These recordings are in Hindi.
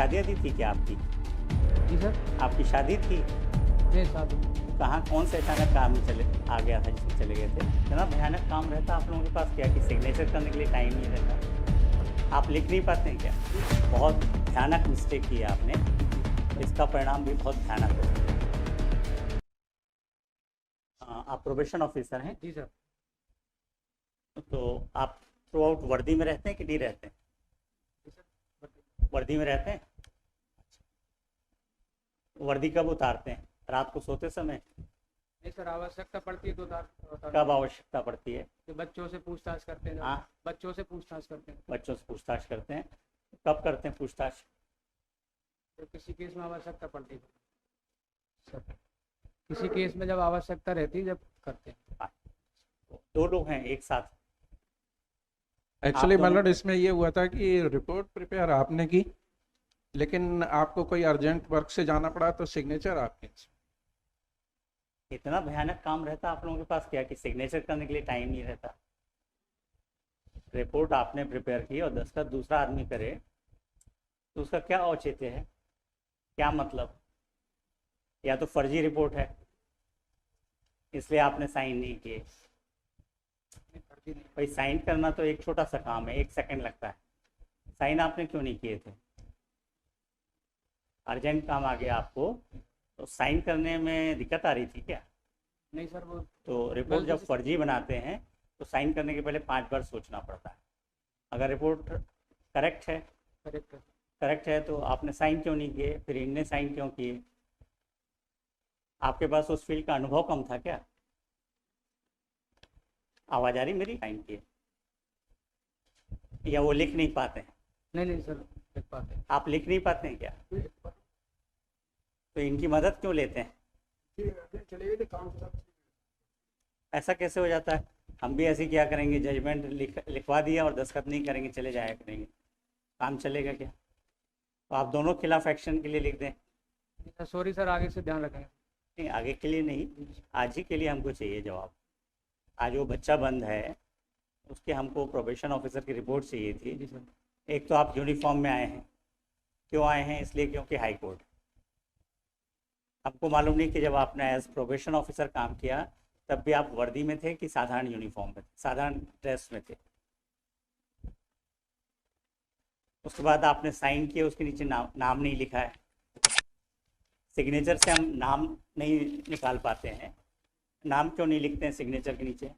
शादी वादी थी क्या आपकी? जी सर। आपकी शादी थी? नहीं शादी। कहाँ, कौन से अचानक काम चले आ गया था जिसमें चले गए थे? इतना भयानक काम रहता आप लोगों के पास क्या कि सिग्नेचर करने के लिए टाइम नहीं रहता? आप लिख नहीं पाते हैं क्या? बहुत भयानक मिस्टेक की है आपने, इसका परिणाम भी बहुत भयानक होगा। आप प्रोबेशन ऑफिसर हैं? जी सर। तो आप थ्रू आउट वर्दी में रहते हैं कि नहीं रहते हैं? जी सर। वर्दी में रहते हैं। वर्दी कब उतारते हैं? रात को सोते समय? नहीं सर, आवश्यकता पड़ती है तो कब आवश्यकता पड़ती है? कि बच्चों से पूछताछ करते हैं हाँ, बच्चों से पूछताछ करते हैं। बच्चों से पूछताछ करते हैं। कब करते हैं पूछताछ? तो किसी केस में आवश्यकता पड़ती है सर, किसी केस में जब आवश्यकता रहती है जब करते हैं। हाँ, दो लोग हैं एक साथ? एक्चुअली आप दोनों- मतलब इसमें ये हुआ था कि रिपोर्ट प्रिपेयर आपने की, लेकिन आपको कोई अर्जेंट वर्क से जाना पड़ा तो सिग्नेचर आपके। इतना भयानक काम रहता आप लोगों के पास क्या कि सिग्नेचर करने के लिए टाइम नहीं रहता? रिपोर्ट आपने प्रिपेयर की और दस्तखत दूसरा आदमी करे तो उसका क्या औचित्य है? क्या मतलब? या तो फर्जी रिपोर्ट है इसलिए आपने साइन नहीं किए। भाई साइन करना तो एक छोटा सा काम है, 1 सेकंड लगता है। साइन आपने क्यों नहीं किए थे? अर्जेंट काम आ गया आपको तो साइन करने में दिक्कत आ रही थी क्या? नहीं सर, वो तो रिपोर्ट जब फर्जी बनाते हैं तो साइन करने के पहले 5 बार सोचना पड़ता है। अगर रिपोर्ट करेक्ट है करेक्ट है। करेक्ट है तो आपने साइन क्यों नहीं किए? फिर इनने साइन क्यों किए? आपके पास उस फील्ड का अनुभव कम था क्या? आवाज़ आ रही मेरी? साइन किए या वो लिख नहीं पाते हैं? नहीं नहीं सर, एक बात है। आप लिख नहीं पाते हैं क्या? तो इनकी मदद क्यों लेते हैं? ऐसा कैसे हो जाता है? हम भी ऐसे क्या करेंगे, जजमेंट लिखवा दिया और दस्तखत नहीं करेंगे, चले जाया करेंगे, काम चलेगा क्या? तो आप दोनों खिलाफ एक्शन के लिए लिख दें। सॉरी सर, आगे से ध्यान रखेंगे। नहीं, आगे के लिए नहीं, आज ही के लिए हमको चाहिए जवाब। आज वो बच्चा बंद है, उसके हमको प्रोबेशन ऑफिसर की रिपोर्ट चाहिए थी। जी सर। एक तो आप यूनिफॉर्म में आए हैं, क्यों आए हैं? इसलिए क्योंकि हाई कोर्ट। आपको मालूम नहीं कि जब आपने एज प्रोबेशन ऑफिसर काम किया तब भी आप वर्दी में थे कि साधारण यूनिफॉर्म में थे, साधारण ड्रेस में थे? उसके बाद आपने साइन किया, उसके नीचे नाम नहीं लिखा है। सिग्नेचर से हम नाम नहीं निकाल पाते हैं, नाम क्यों नहीं लिखते हैं सिग्नेचर के नीचे?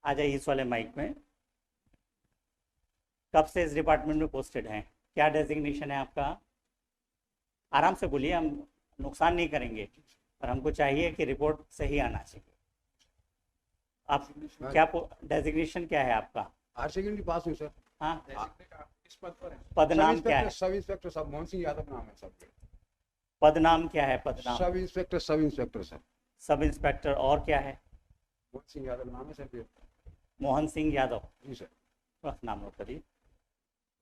आ जाइए इस वाले माइक में। कब से इस डिपार्टमेंट में पोस्टेड हैं? क्या डेजिग्नेशन है आपका? आराम से बोलिए, हम नुकसान नहीं करेंगे, पर हमको चाहिए कि रिपोर्ट सही आना चाहिए। आप क्या डेजिग्नेशन क्या है आपका? हायर सेकेंडरी पास हूँ सर। हाँ, इस पद पर है। पद नाम क्या है? सब इंस्पेक्टर साहब, मोहन सिंह यादव नाम है सब। पद नाम क्या है? पद नाम sub inspector sir. Sub inspector. और क्या है? मोहन सिंह यादव नाम है सर। मोहन सिंह यादव, जी सर। बस नाम नोट करिए।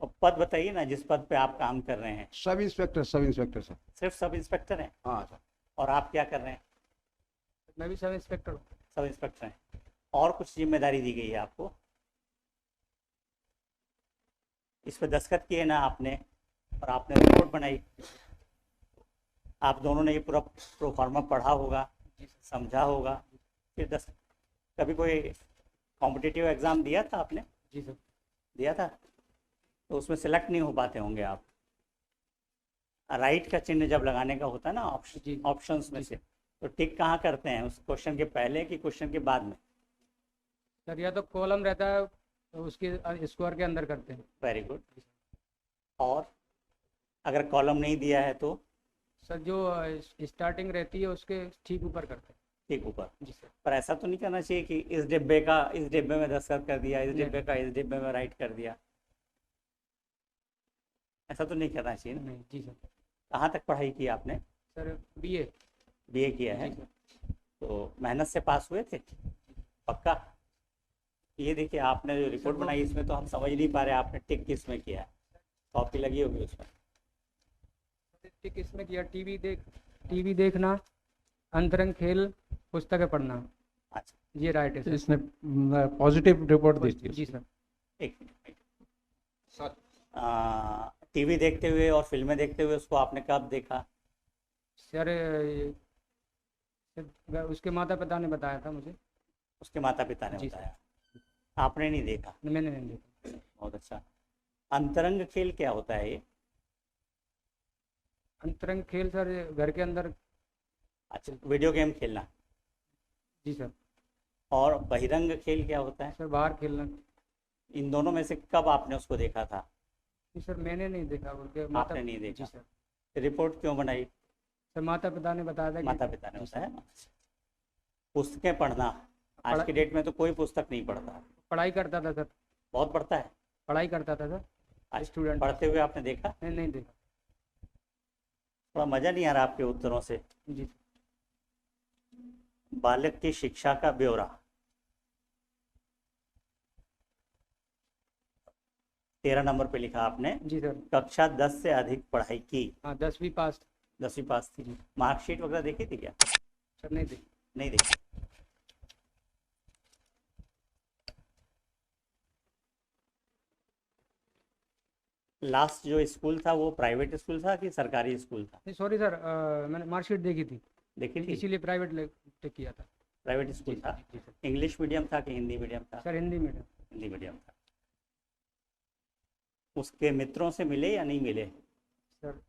और पद बताइए ना जिस पद पे आप काम कर रहे हैं। Sub inspector sir. सिर्फ सब इंस्पेक्टर हैं? हाँ सर। और आप क्या कर रहे हैं? मैं भी सब इंस्पेक्टर हूँ। सब इंस्पेक्टर हैं। और कुछ जिम्मेदारी दी गई है आपको? इस पर दस्तखत किए ना आपने, और आपने रिपोर्ट बनाई। आप दोनों ने ये पूरा प्रोफार्मा पढ़ा होगा, समझा होगा। फिर कभी कोई कॉम्पिटिटिव एग्ज़ाम दिया था आपने? जी सर। दिया था, तो उसमें सेलेक्ट नहीं हो पाते होंगे आप। राइट का चिन्ह जब लगाने का होता है ना जी। ऑप्शंस में से, तो टिक कहाँ करते हैं? उस क्वेश्चन के पहले कि क्वेश्चन के बाद में? सर या तो कॉलम रहता है तो उसके स्क्वायर के अंदर करते हैं। Very good. और अगर कॉलम नहीं दिया है तो? सर जो स्टार्टिंग रहती है उसके ठीक ऊपर करते हैं। ठीक ऊपर। जी सर। पर ऐसा तो नहीं करना चाहिए कि इस डिब्बे का इस डिब्बे में दस्तखत कर दिया, इस डिब्बे का इस डिब्बे में राइट कर दिया। ऐसा तो नहीं करना चाहिए ना? नहीं। जी सर। कहाँ तक पढ़ाई की आपने? Sir BA। BA किया है? जी सर। तो मेहनत से पास हुए थे पक्का? ये देखिए, आपने जो रिपोर्ट बनाई इसमें तो हम समझ नहीं पा रहे आपने टिक किस में किया है। कॉपी लगी होगी उसमें। टिक इसमें किया, टीवी देखना, अंतरंग खेल, पुस्तकें पढ़ना। अच्छा, ये राइट है सर। इसने पॉजिटिव रिपोर्ट दी थी। जी सर। एक मिनट। सर टीवी देखते हुए और फिल्में देखते हुए उसको आपने कब देखा? सर उसके माता पिता ने बताया था मुझे। उसके माता पिता ने जी बताया, आपने नहीं देखा? मैंने नहीं देखा। बहुत अच्छा। अंतरंग खेल क्या होता है ये? अंतरंग खेल सर घर के अंदर। अच्छा, वीडियो गेम खेलना। जी सर। और बहिरंग खेल क्या होता है? सर बाहर खेलना। इन दोनों में से कब आपने उसको देखा था? जी सर मैंने नहीं देखा, उनके आपने नहीं देखा? जी सर। रिपोर्ट क्यों बनाई? सर माता पिता ने बताया था कि माता पिता ने जी सर। बताया। पुस्तकें पढ़ना, आज पढ़ा- की डेट में तो कोई पुस्तक नहीं पढ़ता। पढ़ाई करता था सर। बहुत पढ़ता है। पढ़ाई करता था सर। आज स्टूडेंट। पढ़ते हुए आपने देखा? नहीं देखा। थोड़ा मज़ा नहीं आ रहा आपके उत्तरों से। जी। बालक की शिक्षा का ब्यौरा, 13 नंबर पे लिखा आपने। जी सर। कक्षा 10 से अधिक पढ़ाई की। हाँ 10वीं पास। 10वीं पास थी। मार्कशीट वगैरह देखी थी क्या? सर नहीं देखी। नहीं देखी। लास्ट जो स्कूल था वो प्राइवेट स्कूल था कि सरकारी स्कूल था? नहीं सॉरी सर, मैंने मार्कशीट देखी थी, देखी थी? इसीलिए प्राइवेट टेक किया था। प्राइवेट स्कूल था। जी सर। इंग्लिश मीडियम था कि हिंदी मीडियम था? Sir Hindi medium. Hindi medium था। उसके मित्रों से मिले या नहीं मिले? सर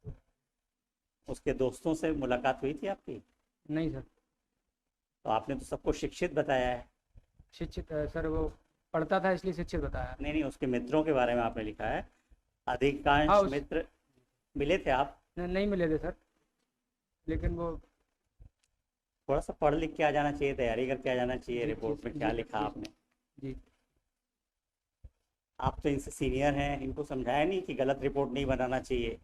उसके दोस्तों से मुलाकात हुई थी आपकी? नहीं सर। तो आपने तो सबको शिक्षित बताया है। शिक्षित सर वो पढ़ता था इसलिए शिक्षित बताया। नहीं नहीं, उसके मित्रों के बारे में आपने लिखा है। अधिकांश हाँ, मित्र मिले थे आप? नहीं मिले थे सर, लेकिन वो थोड़ा सा पढ़ लिख के आ जाना चाहिए, तैयारी करके आ जाना चाहिए। जी, रिपोर्ट जी, में क्या जी, लिखा जी, आपने? जी। आप तो इनसे सीनियर हैं, इनको समझाया नहीं कि गलत रिपोर्ट नहीं बनाना चाहिए?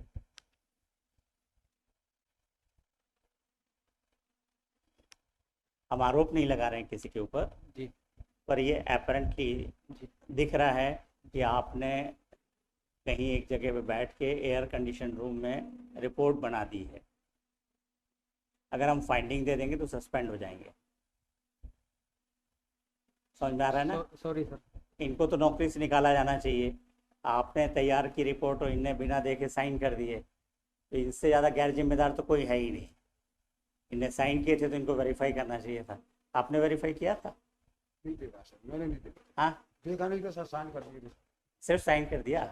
हम आरोप नहीं लगा रहे हैं किसी के ऊपर, जी पर ये अपरेंटली जी दिख रहा है कि आपने कहीं एक जगह पे बैठ के एयर कंडीशन रूम में रिपोर्ट बना दी है। अगर हम फाइंडिंग दे देंगे तो सस्पेंड हो जाएंगे। समझ में आ रहा है ना? Sorry sir. इनको तो नौकरी से निकाला जाना चाहिए। आपने तैयार की रिपोर्ट और इनने बिना देखे साइन कर दिए, तो इनसे ज़्यादा गैर जिम्मेदार तो कोई है ही नहीं। इनने साइन किए थे तो इनको वेरीफाई करना चाहिए था। आपने वेरीफाई किया था? नहीं देखा सर, मैंने नहीं देखा। हाँ, देखा नहीं तो सर साइन कर दिए थे। सिर्फ साइन कर दिया।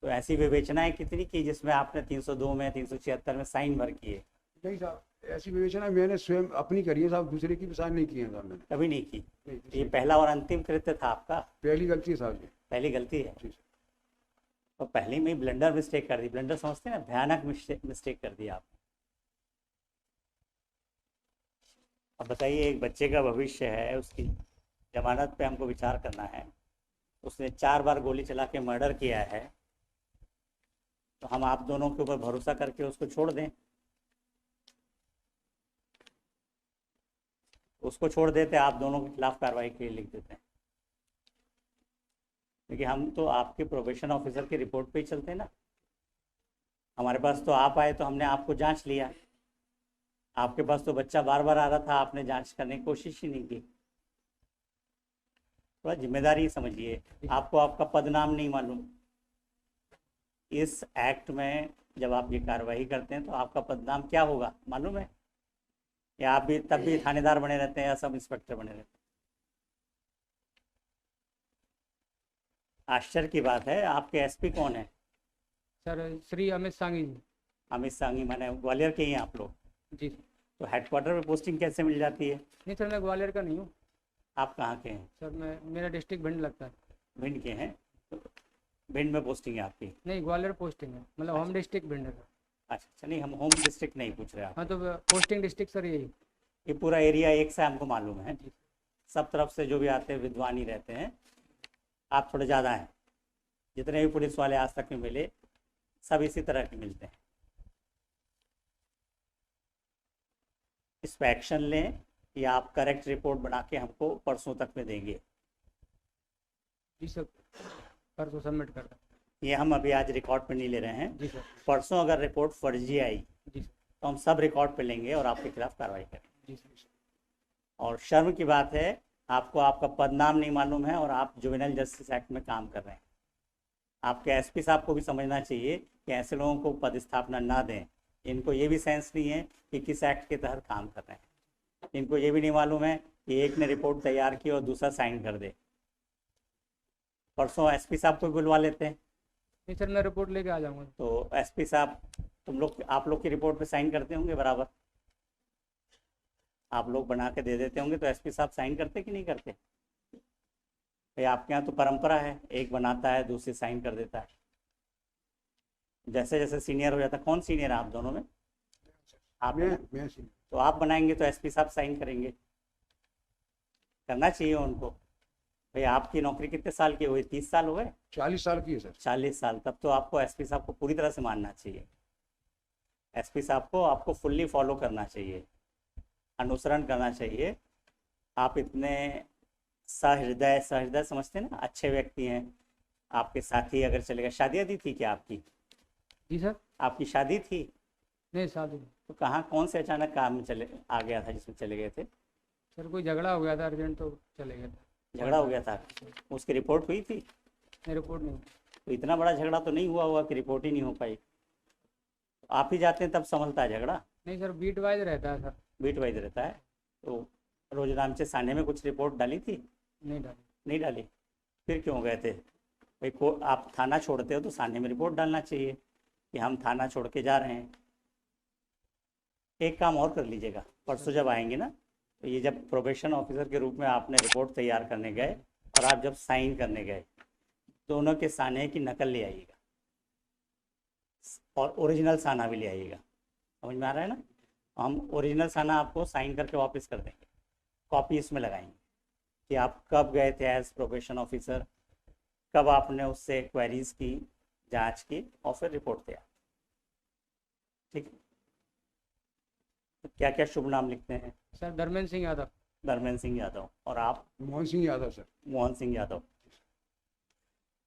तो ऐसी विवेचनाएं कितनी की जिसमें आपने 302 में 376 में साइन भर किए? नहीं साहब, ऐसी विवेचना मैंने स्वयं अपनी करी है साहब, दूसरे की भी साइन नहीं किए हैं साहब मैंने। कभी नहीं की? नहीं, ये पहला और अंतिम कृत्य था आपका? पहली गलती है साहब जी। पहली गलती है। जी सर। तो पहले में ब्लंडर मिस्टेक कर दी। ब्लंडर समझते हैं ना, भयानक मिस्टेक कर दी आपने। अब बताइए, एक बच्चे का भविष्य है, उसकी जमानत पे हमको विचार करना है। उसने 4 बार गोली चला के मर्डर किया है, तो हम आप दोनों के ऊपर भरोसा करके उसको छोड़ दें? उसको छोड़ देते, आप दोनों के खिलाफ कार्रवाई के लिए लिख देते हैं। क्योंकि हम तो आपके प्रोबेशन ऑफिसर की रिपोर्ट पे ही चलते हैं ना। हमारे पास तो आप आए तो हमने आपको जांच लिया। आपके पास तो बच्चा बार बार आ रहा था, आपने जांच करने की कोशिश ही नहीं की। थोड़ा जिम्मेदारी समझिए। आपको आपका पदनाम नहीं मालूम। इस एक्ट में जब आप ये कार्रवाई करते हैं तो आपका पदनाम क्या होगा मालूम है? या आप भी तब भी थानेदार बने रहते हैं या सब इंस्पेक्टर बने रहते हैं? आश्चर्य की बात है, आपके एसपी कौन है? सर श्री अमित सांगी जी। अमित सांगी, माने ग्वालियर के ही हैं आप लोग? जी। तो हेडक्वार्टर में पोस्टिंग कैसे मिल जाती है? नहीं सर मैं ग्वालियर का नहीं हूँ आप कहाँ के हैं? सर, मेरा डिस्ट्रिक्ट भिंड लगता है। भिंड के हैं? तो भिंड में पोस्टिंग है आपकी? नहीं ग्वालियर पोस्टिंग है, मतलब होम डिस्ट्रिक्ट भिंड है। अच्छा अच्छा, नहीं हम होम डिस्ट्रिक्ट नहीं पूछ रहे आप। हाँ तो पोस्टिंग डिस्ट्रिक्ट सर यही। ये पूरा एरिया एक सा हमको मालूम है। जी। सब तरफ से जो भी आते हैं विद्वान ही रहते हैं। आप थोड़े ज़्यादा हैं। जितने भी पुलिस वाले आज तक में मिले सब इसी तरह के मिलते हैं। इस पर एक्शन लें या आप करेक्ट रिपोर्ट बना के हमको परसों तक में देंगे? जी सर, परसों सबमिट कर दें। ये हम अभी आज रिकॉर्ड पे नहीं ले रहे हैं। जी सर। परसों अगर रिपोर्ट फर्जी आई जी सर। तो हम सब रिकॉर्ड पे लेंगे और आपके खिलाफ कार्रवाई करेंगे। जी सर। और शर्म की बात है, आपको आपका पदनाम नहीं मालूम है और आप जुवेनाइल जस्टिस एक्ट में काम कर रहे हैं। आपके एसपी साहब को भी समझना चाहिए कि ऐसे लोगों को पदस्थापना ना दें। इनको ये भी सेंस नहीं है कि किस एक्ट के तहत काम कर रहे हैं। इनको ये भी नहीं मालूम है कि एक ने रिपोर्ट तैयार की और दूसरा साइन कर दे। परसों एसपी साहब को भी बुलवा लेते हैं। नहीं सर, मैं रिपोर्ट लेके आ जाऊँगा। तो एसपी साहब आप लोग की रिपोर्ट पे साइन करते होंगे बराबर, आप लोग बना के दे देते होंगे, तो एसपी साहब साइन करते कि नहीं करते? भाई आपके यहाँ तो परंपरा है, एक बनाता है दूसरी साइन कर देता है। जैसे जैसे सीनियर हो जाता है। कौन सीनियर है आप दोनों में? आप हैं ना? मैं तो आप बनाएंगे तो एसपी साहब साइन करेंगे, करना चाहिए उनको। भाई आपकी नौकरी कितने साल की हुई? 30 साल हो गए? 40 साल की है सर। 40 साल। तब तो आपको एसपी साहब को पूरी तरह से मानना चाहिए। एसपी साहब को आपको फुल्ली फॉलो करना चाहिए, अनुसरण करना चाहिए। आप इतने सहृदय समझते हैं ना, अच्छे व्यक्ति हैं। आपके साथी अगर चलेगा, शादी आदि थी क्या आपकी? जी सर। आपकी शादी थी? नहीं शादी नहीं। तो कहाँ, कौन से अचानक काम में चले आ गया था जिसमें चले गए थे? सर कोई झगड़ा हो गया था अर्जेंट, तो चले गए थे। झगड़ा हो गया था, उसकी रिपोर्ट हुई थी? नहीं, रिपोर्ट नहीं। तो इतना बड़ा झगड़ा तो नहीं हुआ कि रिपोर्ट ही नहीं हो पाई। आप ही जाते हैं तब संभलता है झगड़ा? नहीं सर, बीट वाइज रहता है सर। बीट वाइज रहता है। तो रोजनामचे साने में कुछ रिपोर्ट डाली थी? नहीं डाली। नहीं डाली। फिर क्यों गए थे? भाई को आप थाना छोड़ते हो तो साने में रिपोर्ट डालना चाहिए कि हम थाना छोड़ के जा रहे हैं। एक काम और कर लीजिएगा, परसों जब आएंगे ना, तो ये जब प्रोबेशन ऑफिसर के रूप में आपने रिपोर्ट तैयार करने गए और आप जब साइन करने गए, दोनों के साने की नकल ले आइएगा और ओरिजिनल साना भी ले आइएगा। समझ में आ रहा है ना? हम ओरिजिनल साना आपको साइन करके वापस कर देंगे, कॉपी इसमें लगाएंगे कि आप कब गए थे एज प्रोबेशन ऑफिसर, कब आपने उससे क्वेरीज की, जांच की और फिर रिपोर्ट दिया। ठीक है? तो क्या क्या शुभ नाम लिखते हैं? सर धर्मेंद्र सिंह यादव। धर्मेंद्र सिंह यादव। और आप? मोहन सिंह यादव सर। मोहन सिंह यादव।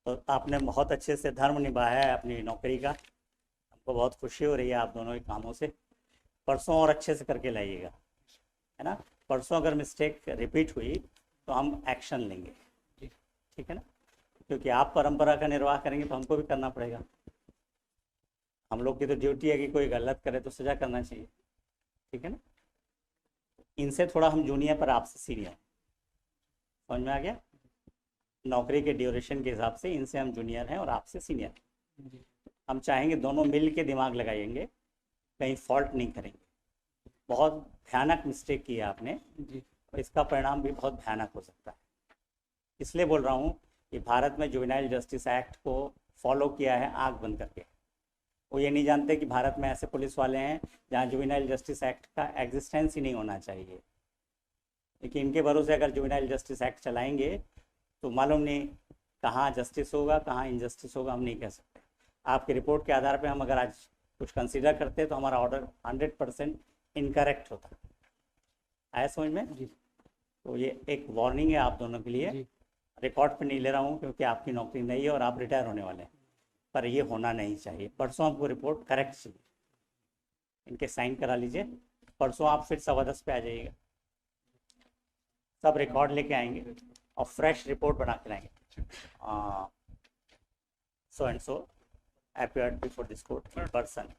तो आपने बहुत अच्छे से धर्म निभाया है अपनी नौकरी का, हमको बहुत खुशी हो रही है आप दोनों के कामों से। परसों और अच्छे से करके लाइएगा, है ना? परसों अगर मिस्टेक रिपीट हुई तो हम एक्शन लेंगे, ठीक है ना? क्योंकि आप परंपरा का निर्वाह करेंगे तो हमको भी करना पड़ेगा। हम लोग की तो ड्यूटी है कि कोई गलत करे तो सजा करना चाहिए, ठीक है ना? इनसे थोड़ा हम जूनियर पर आपसे सीनियर, समझ में आ गया? नौकरी के ड्यूरेशन के हिसाब से इनसे हम जूनियर हैं और आपसे सीनियर। हम चाहेंगे दोनों मिल के दिमाग लगाएंगे, कहीं फॉल्ट नहीं करेंगे। बहुत भयानक मिस्टेक की है आपने जी। और इसका परिणाम भी बहुत भयानक हो सकता है। इसलिए बोल रहा हूँ कि भारत में जुवेनाइल जस्टिस एक्ट को फॉलो किया है आंख बंद करके। वो ये नहीं जानते कि भारत में ऐसे पुलिस वाले हैं जहाँ जुवेनाइल जस्टिस एक्ट का एग्जिस्टेंस ही नहीं होना चाहिए। लेकिन इनके भरोसे अगर जुवेनाइल जस्टिस एक्ट चलाएंगे तो मालूम नहीं कहाँ जस्टिस होगा, कहाँ इनजस्टिस होगा, हम नहीं कह सकते। आपकी रिपोर्ट के आधार पे हम अगर आज कुछ कंसीडर करते तो हमारा ऑर्डर 100% इनकरेक्ट होता। आया समझ में? जी। तो ये एक वार्निंग है आप दोनों के लिए। जी। रिकॉर्ड पे नहीं ले रहा हूँ क्योंकि आपकी नौकरी नहीं है और आप रिटायर होने वाले हैं, पर ये होना नहीं चाहिए। परसों आपको रिपोर्ट करेक्ट चाहिए, इनके साइन करा लीजिए। परसों आप फिर 10:15 पे आ जाइएगा, सब रिकॉर्ड लेके आएंगे और फ्रेश रिपोर्ट बना के लाएंगे। So and so appeared before this court in person.